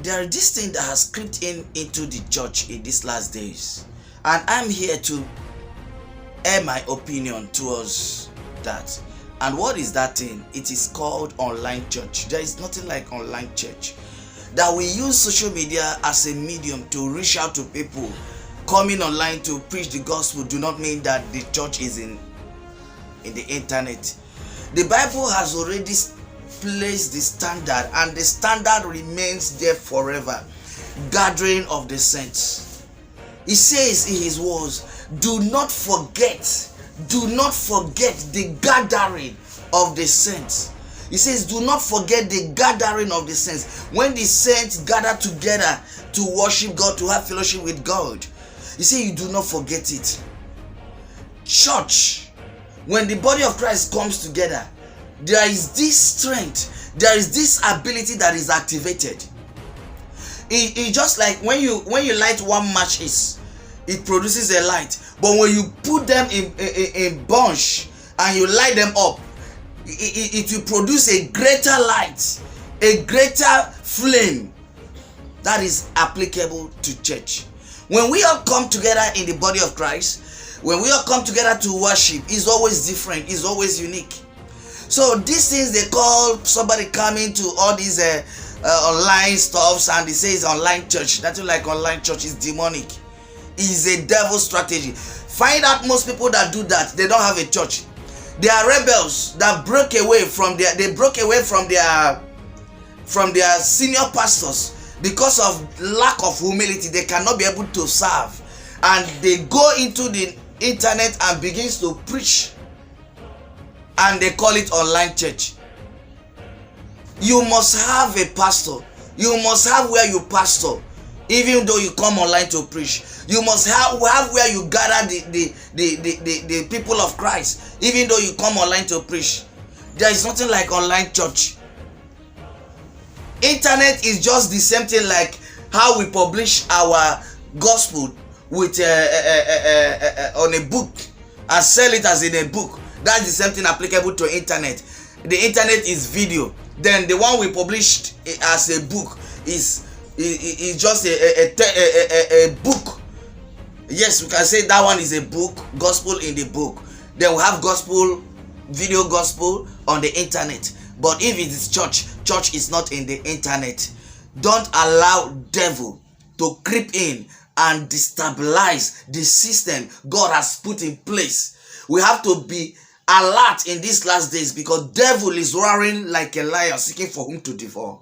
there is this thing that has crept into the church in these last days, and I'm here to air my opinion towards that. And what is that thing? It is called online church. There is nothing like online church. That we use social media as a medium to reach out to people. Coming online to preach the gospel do not mean that the church is in the internet. The Bible has already placed the standard, and the standard remains there forever. Gathering of the saints. He says in his words, do not forget the gathering of the saints. He says, do not forget the gathering of the saints. When the saints gather together to worship God, to have fellowship with God, he says, you do not forget it. Church, when the body of Christ comes together, there is this strength, there is this ability that is activated. It just like when you light one matches, it produces a light. But when you put them in bunch and you light them up, it will produce a greater light, a greater flame that is applicable to church. When we all come together in the body of Christ, when we all come together to worship, it's always different, it's always unique. So these things they call somebody coming to all these online stuffs, and they say it's online church. Nothing like online church, is demonic. It's a devil strategy. Find out most people that do that, they don't have a church. They are rebels that broke away from their senior pastors because of lack of humility. They cannot be able to serve, and they go into the internet and begins to preach, and they call it online church. You must have a pastor. You must have where you pastor, even though you come online to preach. You must have where you gather the people of Christ, even though you come online to preach. There is nothing like online church. Internet is just the same thing like how we publish our gospel with on a book and sell it as in a book. That's the same thing applicable to internet. The internet is video. Then the one we published as a book is just a book. Yes, we can say that one is a book, gospel in the book. Then we have gospel, video gospel on the internet. But if it is church, church is not in the internet. Don't allow devil to creep in and destabilize the system God has put in place. We have to be alert in these last days, because devil is roaring like a lion seeking for whom to devour.